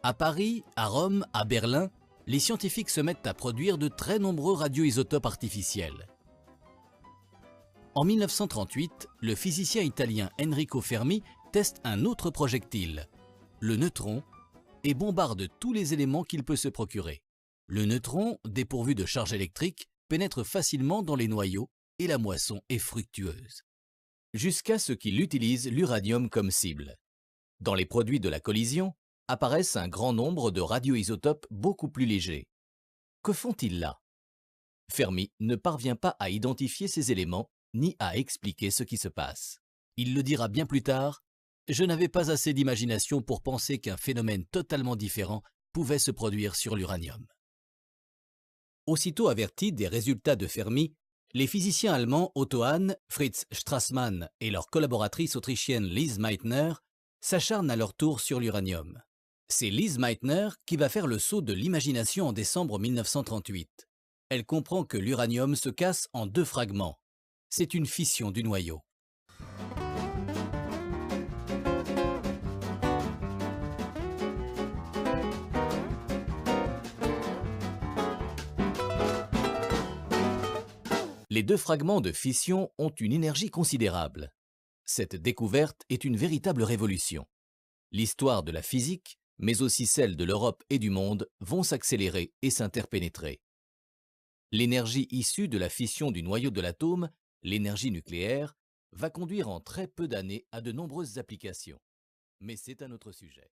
À Paris, à Rome, à Berlin, les scientifiques se mettent à produire de très nombreux radioisotopes artificiels. En 1938, le physicien italien Enrico Fermi teste un autre projectile, le neutron, et bombarde tous les éléments qu'il peut se procurer. Le neutron, dépourvu de charge électrique, pénètre facilement dans les noyaux et la moisson est fructueuse. Jusqu'à ce qu'il utilise l'uranium comme cible. Dans les produits de la collision, apparaissent un grand nombre de radioisotopes beaucoup plus légers. Que font-ils là? Fermi ne parvient pas à identifier ces éléments ni à expliquer ce qui se passe. Il le dira bien plus tard, « Je n'avais pas assez d'imagination pour penser qu'un phénomène totalement différent pouvait se produire sur l'uranium. » Aussitôt avertis des résultats de Fermi, les physiciens allemands Otto Hahn, Fritz Strassmann et leur collaboratrice autrichienne Lise Meitner s'acharnent à leur tour sur l'uranium. C'est Lise Meitner qui va faire le saut de l'imagination en décembre 1938. Elle comprend que l'uranium se casse en 2 fragments. C'est une fission du noyau. Les 2 fragments de fission ont une énergie considérable. Cette découverte est une véritable révolution. L'histoire de la physique, mais aussi celle de l'Europe et du monde, vont s'accélérer et s'interpénétrer. L'énergie issue de la fission du noyau de l'atome, l'énergie nucléaire, va conduire en très peu d'années à de nombreuses applications. Mais c'est un autre sujet.